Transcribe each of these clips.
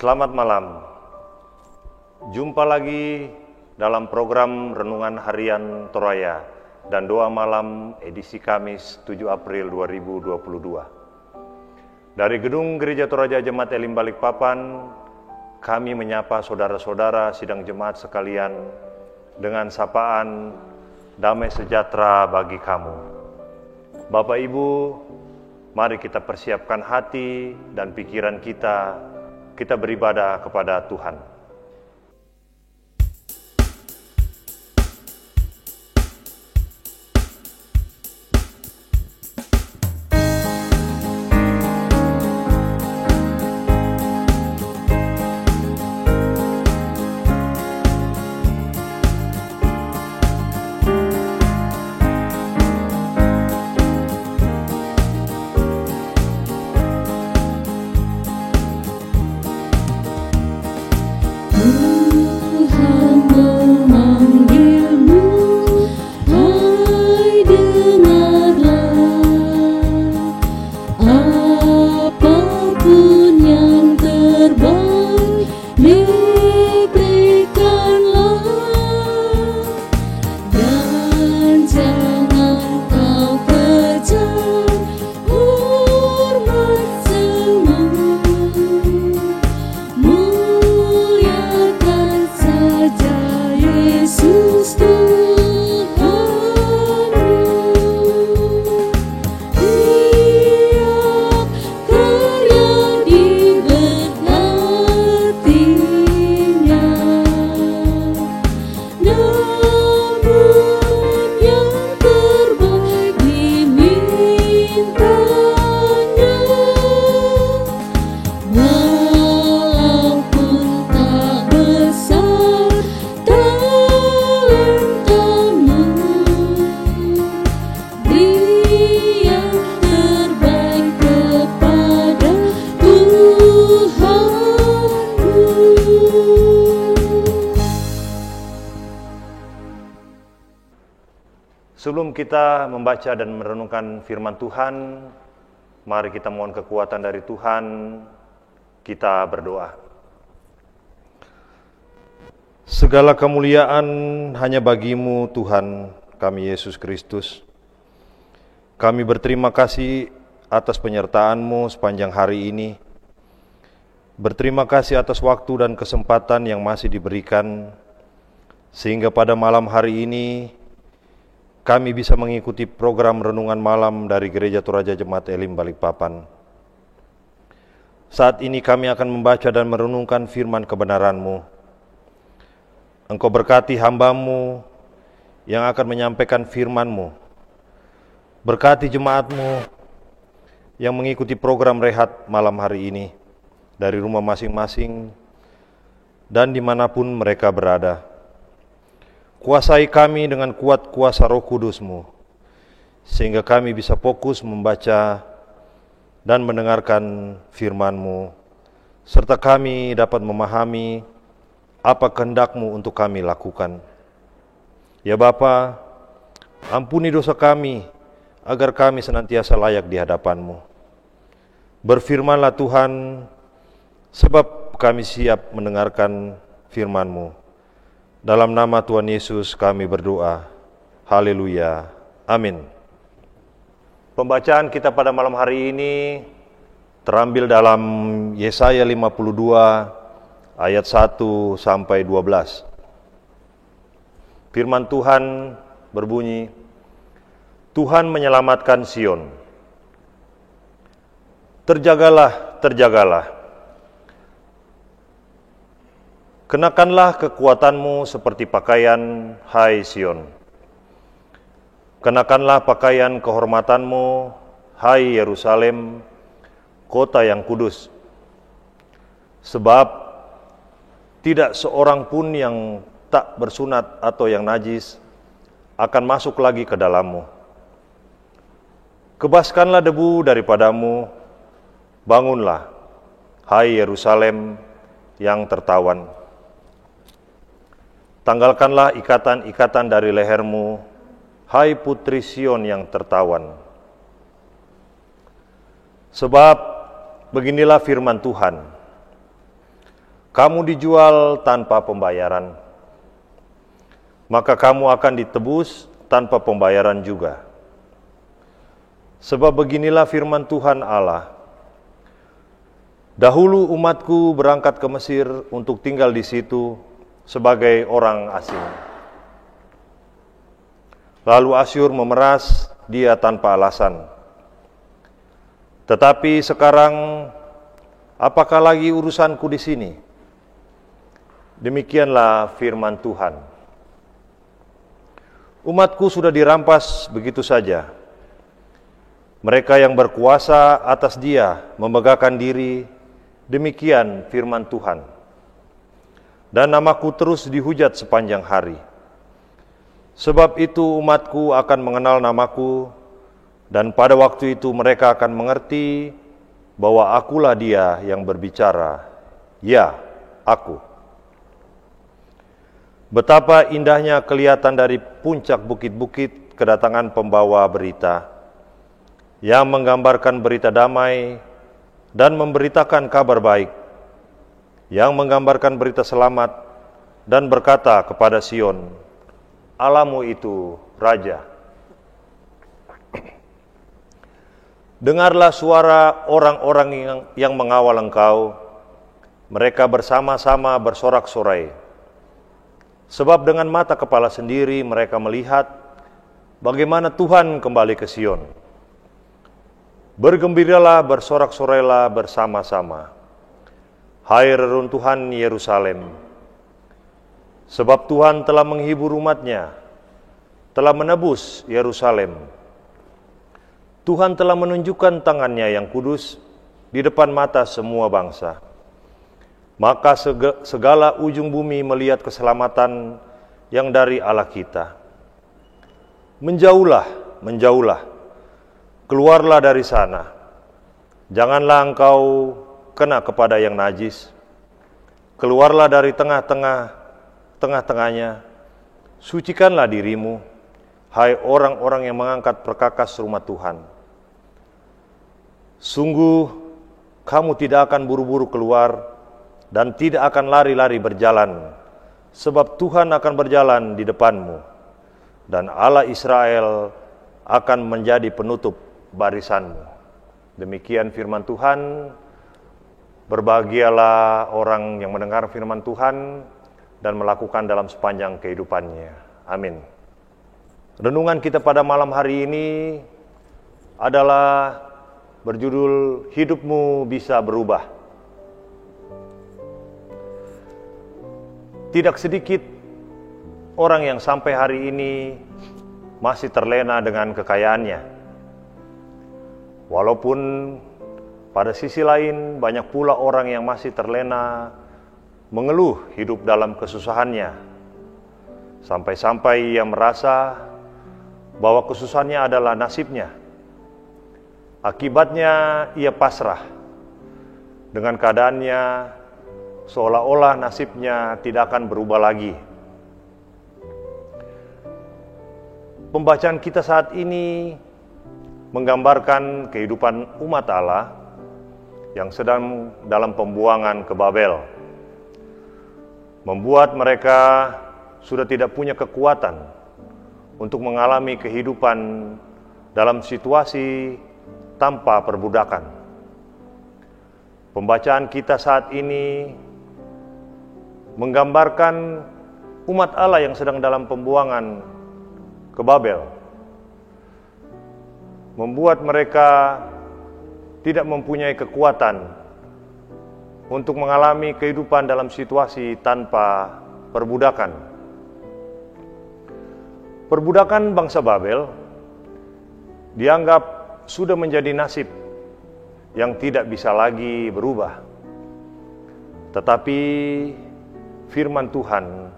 Selamat malam. Jumpa lagi dalam program Renungan Harian Toraya dan Doa Malam edisi Kamis 7 April 2022. Dari Gedung Gereja Toraja Jemaat Elim Balikpapan, kami menyapa saudara-saudara sidang jemaat sekalian dengan sapaan damai sejahtera bagi kamu. Bapak Ibu, mari kita persiapkan hati dan pikiran kita beribadah kepada Tuhan. Sebelum kita membaca dan merenungkan firman Tuhan, mari kita mohon kekuatan dari Tuhan, kita berdoa. Segala kemuliaan hanya bagi-Mu Tuhan kami Yesus Kristus. Kami berterima kasih atas penyertaan-Mu sepanjang hari ini. Berterima kasih atas waktu dan kesempatan yang masih diberikan, sehingga pada malam hari ini kami bisa mengikuti program Renungan Malam dari Gereja Toraja Jemaat Elim Balikpapan. Saat ini kami akan membaca dan merenungkan firman kebenaran-Mu. Engkau berkati hamba-Mu yang akan menyampaikan firman-Mu. Berkati jemaat-Mu yang mengikuti program rehat malam hari ini dari rumah masing-masing dan dimanapun mereka berada. Kuasai kami dengan kuat kuasa Roh Kudus-Mu, sehingga kami bisa fokus membaca dan mendengarkan firman-Mu, serta kami dapat memahami apa kehendak-Mu untuk kami lakukan. Ya Bapa, ampuni dosa kami, agar kami senantiasa layak di hadapan-Mu. Berfirmanlah Tuhan, sebab kami siap mendengarkan firman-Mu. Dalam nama Tuhan Yesus kami berdoa. Haleluya. Amin. Pembacaan kita pada malam hari ini terambil dalam Yesaya 52 ayat 1 sampai 12. Firman Tuhan berbunyi, Tuhan menyelamatkan Sion. Terjagalah, terjagalah. Kenakanlah kekuatanmu seperti pakaian, hai Sion. Kenakanlah pakaian kehormatanmu, hai Yerusalem, kota yang kudus. Sebab tidak seorang pun yang tak bersunat atau yang najis akan masuk lagi ke dalammu. Kebaskanlah debu daripadamu, bangunlah, hai Yerusalem yang tertawan. Tanggalkanlah ikatan-ikatan dari lehermu, hai putri Sion yang tertawan. Sebab beginilah firman Tuhan, kamu dijual tanpa pembayaran, maka kamu akan ditebus tanpa pembayaran juga. Sebab beginilah firman Tuhan Allah, dahulu umatku berangkat ke Mesir untuk tinggal di situ sebagai orang asing. Lalu Asyur memeras dia tanpa alasan. Tetapi sekarang, apakah lagi urusanku di sini? Demikianlah firman Tuhan. Umatku sudah dirampas begitu saja. Mereka yang berkuasa atas dia memegahkan diri, demikian firman Tuhan. Dan namaku terus dihujat sepanjang hari. Sebab itu umatku akan mengenal namaku, dan pada waktu itu mereka akan mengerti bahwa akulah dia yang berbicara, ya, aku. Betapa indahnya kelihatan dari puncak bukit-bukit kedatangan pembawa berita, yang menggambarkan berita damai dan memberitakan kabar baik, yang menggambarkan berita selamat dan berkata kepada Sion, Allahmu itu Raja. Dengarlah suara orang-orang yang mengawal engkau, mereka bersama-sama bersorak-sorai. Sebab dengan mata kepala sendiri mereka melihat bagaimana Tuhan kembali ke Sion. Bergembiralah, bersorak-sorailah bersama-sama, hai reruntuhan Yerusalem. Sebab Tuhan telah menghibur umatnya, telah menebus Yerusalem. Tuhan telah menunjukkan tangannya yang kudus di depan mata semua bangsa. Maka segala ujung bumi melihat keselamatan yang dari Allah kita. Menjauhlah, menjauhlah, keluarlah dari sana. Janganlah engkau kena kepada yang najis. Keluarlah dari tengah-tengahnya. Sucikanlah dirimu, hai orang-orang yang mengangkat perkakas rumah Tuhan. Sungguh, kamu tidak akan buru-buru keluar dan tidak akan lari-lari berjalan, sebab Tuhan akan berjalan di depanmu, dan Allah Israel akan menjadi penutup barisanmu. Demikian firman Tuhan. Berbahagialah orang yang mendengar firman Tuhan dan melakukan dalam sepanjang kehidupannya. Amin. Renungan kita pada malam hari ini adalah berjudul Hidupmu Bisa Berubah. Tidak sedikit orang yang sampai hari ini masih terlena dengan kekayaannya. Walaupun pada sisi lain banyak pula orang yang masih terlena mengeluh hidup dalam kesusahannya. Sampai-sampai ia merasa bahwa kesusahannya adalah nasibnya. Akibatnya ia pasrah dengan keadaannya, seolah-olah nasibnya tidak akan berubah lagi. Pembacaan kita saat ini menggambarkan kehidupan umat Allah yang sedang dalam pembuangan ke Babel. Membuat mereka sudah tidak punya kekuatan untuk mengalami kehidupan dalam situasi tanpa perbudakan. Pembacaan kita saat ini menggambarkan umat Allah yang sedang dalam pembuangan ke Babel, membuat mereka tidak mempunyai kekuatan untuk mengalami kehidupan dalam situasi tanpa perbudakan. Perbudakan bangsa Babel dianggap sudah menjadi nasib yang tidak bisa lagi berubah. Tetapi firman Tuhan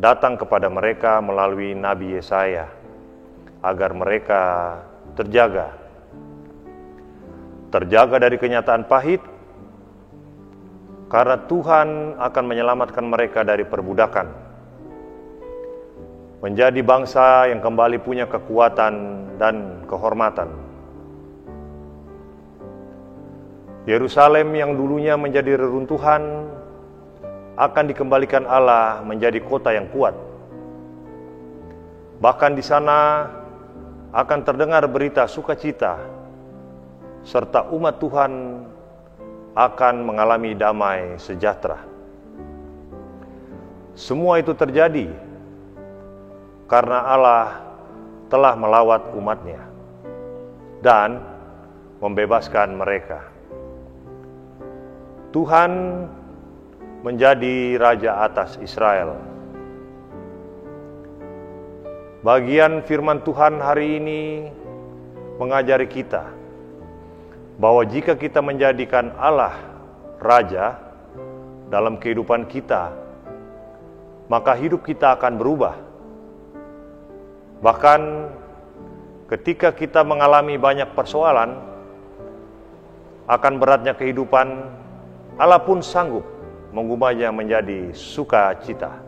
datang kepada mereka melalui Nabi Yesaya agar mereka terjaga dari kenyataan pahit, karena Tuhan akan menyelamatkan mereka dari perbudakan, menjadi bangsa yang kembali punya kekuatan dan kehormatan. Yerusalem yang dulunya menjadi reruntuhan akan dikembalikan Allah menjadi kota yang kuat. Bahkan di sana akan terdengar berita sukacita, serta umat Tuhan akan mengalami damai sejahtera. Semua itu terjadi karena Allah telah melawat umatnya dan membebaskan mereka. Tuhan menjadi Raja atas Israel. Bagian firman Tuhan hari ini mengajari kita bahwa jika kita menjadikan Allah Raja dalam kehidupan kita, maka hidup kita akan berubah. Bahkan ketika kita mengalami banyak persoalan, akan beratnya kehidupan, Allah pun sanggup mengubahnya menjadi sukacita.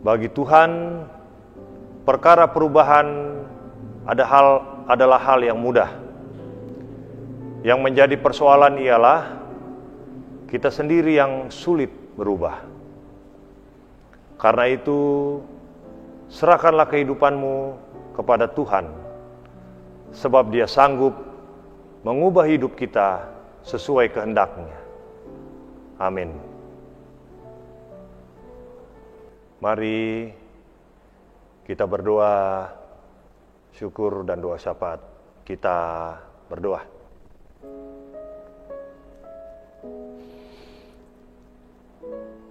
Bagi Tuhan, perkara perubahan adalah hal yang mudah. Yang menjadi persoalan ialah kita sendiri yang sulit berubah. Karena itu, serahkanlah kehidupanmu kepada Tuhan, sebab Dia sanggup mengubah hidup kita sesuai kehendak-Nya. Amin. Mari kita berdoa syukur dan doa syafaat. Kita berdoa.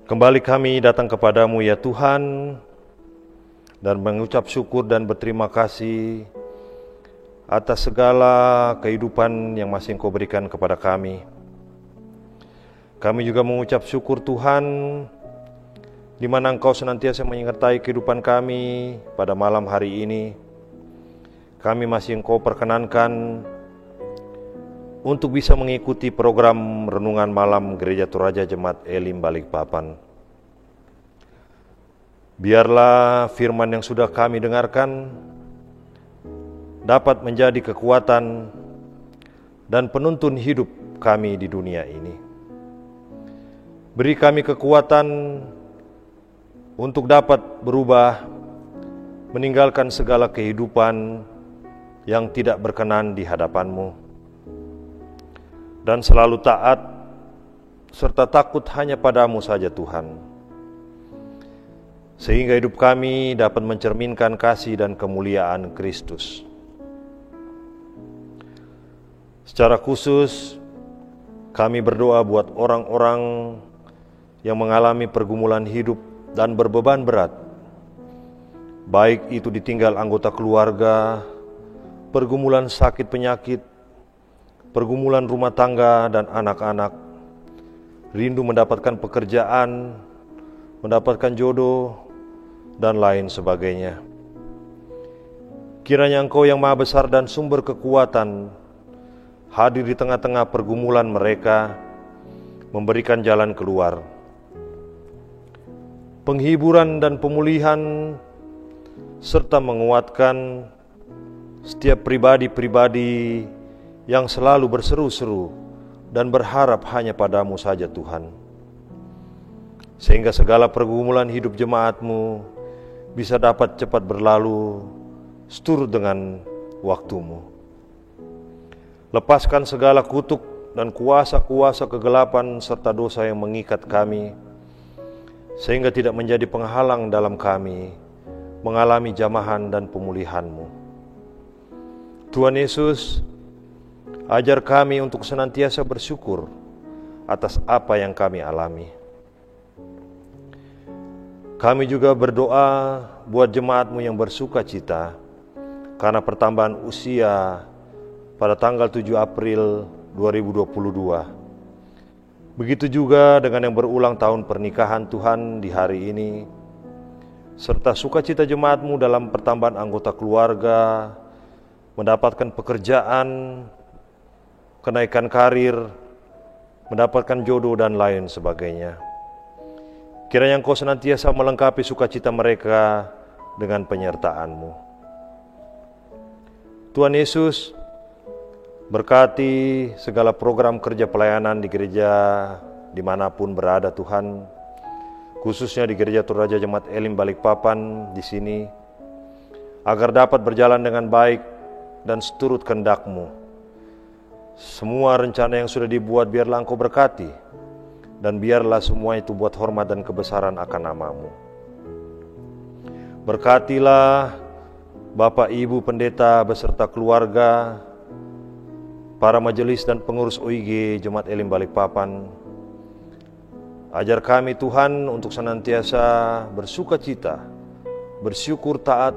Kembali kami datang kepadamu ya Tuhan, dan mengucap syukur dan berterima kasih atas segala kehidupan yang masih Engkau berikan kepada kami. Kami juga mengucap syukur Tuhan, di mana Engkau senantiasa menyertai kehidupan kami pada malam hari ini. Kami masih Engkau perkenankan untuk bisa mengikuti program Renungan Malam Gereja Toraja Jemaat Elim Balikpapan. Biarlah firman yang sudah kami dengarkan dapat menjadi kekuatan dan penuntun hidup kami di dunia ini. Beri kami kekuatan untuk dapat berubah, meninggalkan segala kehidupan yang tidak berkenan di hadapan-Mu, dan selalu taat serta takut hanya padamu saja Tuhan, sehingga hidup kami dapat mencerminkan kasih dan kemuliaan Kristus. Secara khusus, kami berdoa buat orang-orang yang mengalami pergumulan hidup dan berbeban berat, baik itu ditinggal anggota keluarga, pergumulan sakit penyakit, pergumulan rumah tangga dan anak-anak, rindu mendapatkan pekerjaan, mendapatkan jodoh, dan lain sebagainya. Kiranya Engkau yang Maha Besar dan sumber kekuatan hadir di tengah-tengah pergumulan mereka, memberikan jalan keluar, penghiburan dan pemulihan, serta menguatkan setiap pribadi-pribadi yang selalu berseru-seru dan berharap hanya padamu saja Tuhan, sehingga segala pergumulan hidup jemaat-Mu bisa dapat cepat berlalu seturut dengan waktu-Mu. Lepaskan segala kutuk dan kuasa-kuasa kegelapan serta dosa yang mengikat kami, sehingga tidak menjadi penghalang dalam kami mengalami jamahan dan pemulihan-Mu. Tuhan Yesus, ajar kami untuk senantiasa bersyukur atas apa yang kami alami. Kami juga berdoa buat jemaat-Mu yang bersuka cita karena pertambahan usia pada tanggal 7 April 2022. Begitu juga dengan yang berulang tahun pernikahan Tuhan di hari ini, serta sukacita jemaat-Mu dalam pertambahan anggota keluarga, mendapatkan pekerjaan, kenaikan karir, mendapatkan jodoh dan lain sebagainya. Kiranya Engkau senantiasa melengkapi sukacita mereka dengan penyertaan-Mu. Tuhan Yesus, berkati segala program kerja pelayanan di gereja dimanapun berada Tuhan, khususnya di Gereja Toraja Jemaat Elim Balikpapan di sini, agar dapat berjalan dengan baik dan seturut kehendak-Mu. Semua rencana yang sudah dibuat biarlah Engkau berkati, dan biarlah semua itu buat hormat dan kebesaran akan nama-Mu. Berkatilah Bapak Ibu Pendeta beserta keluarga, para majelis dan pengurus OIG Jemaat Elim Balikpapan. Ajar kami Tuhan untuk senantiasa bersuka cita, bersyukur taat,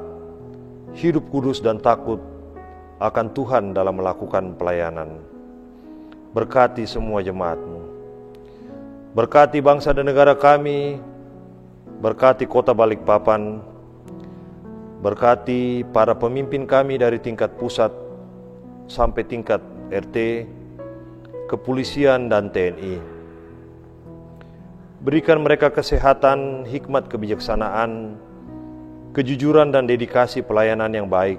hidup kudus dan takut akan Tuhan dalam melakukan pelayanan. Berkati semua jemaat-Mu. Berkati bangsa dan negara kami, berkati kota Balikpapan, berkati para pemimpin kami dari tingkat pusat sampai tingkat RT, kepolisian dan TNI. Berikan mereka kesehatan, hikmat kebijaksanaan, kejujuran dan dedikasi pelayanan yang baik,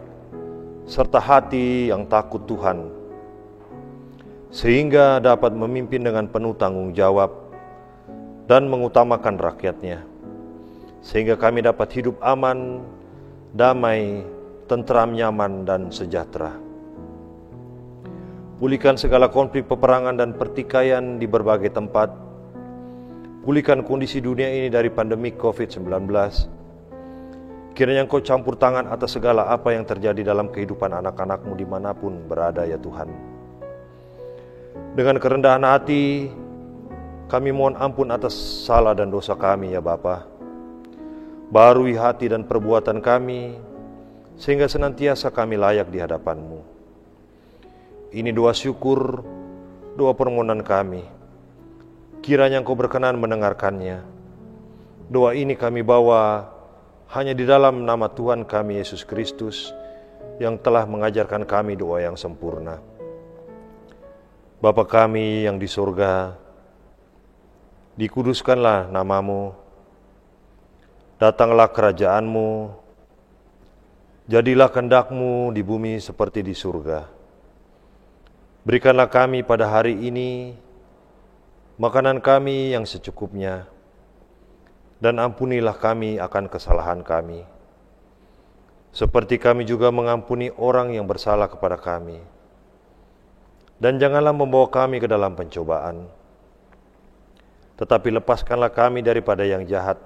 serta hati yang takut Tuhan, sehingga dapat memimpin dengan penuh tanggung jawab dan mengutamakan rakyatnya, sehingga kami dapat hidup aman, damai, tentram, nyaman, dan sejahtera. Pulihkan segala konflik peperangan dan pertikaian di berbagai tempat. Pulihkan kondisi dunia ini dari pandemi COVID-19. Kiranya Engkau campur tangan atas segala apa yang terjadi dalam kehidupan anak-anak-Mu dimanapun berada ya Tuhan. Dengan kerendahan hati, kami mohon ampun atas salah dan dosa kami ya Bapa. Barui hati dan perbuatan kami, sehingga senantiasa kami layak di hadapan-Mu. Ini doa syukur, doa permohonan kami. Kiranya Engkau berkenan mendengarkannya. Doa ini kami bawa hanya di dalam nama Tuhan kami Yesus Kristus, yang telah mengajarkan kami doa yang sempurna. Bapa kami yang di surga, dikuduskanlah nama-Mu, datanglah kerajaan-Mu, jadilah kehendak-Mu di bumi seperti di surga. Berikanlah kami pada hari ini makanan kami yang secukupnya, dan ampunilah kami akan kesalahan kami, seperti kami juga mengampuni orang yang bersalah kepada kami. Dan janganlah membawa kami ke dalam pencobaan, tetapi lepaskanlah kami daripada yang jahat,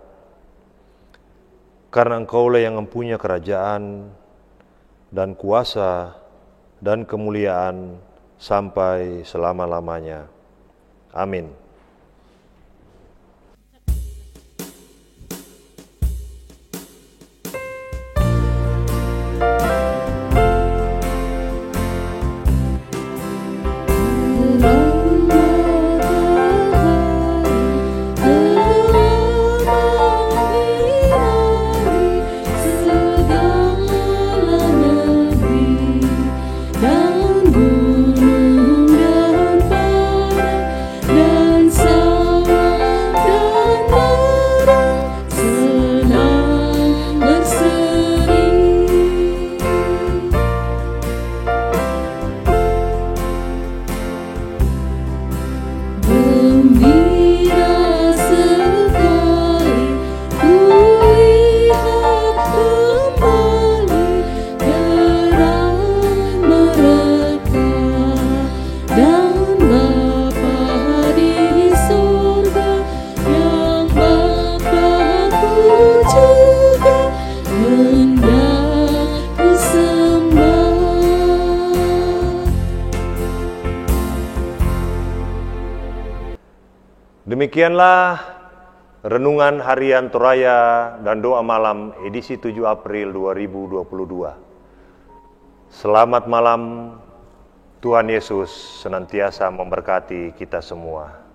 karena Engkaulah yang mempunyai kerajaan dan kuasa dan kemuliaan sampai selama-lamanya. Amin. Demikianlah Renungan Harian Toraya dan Doa Malam edisi 7 April 2022. Selamat malam, Tuhan Yesus senantiasa memberkati kita semua.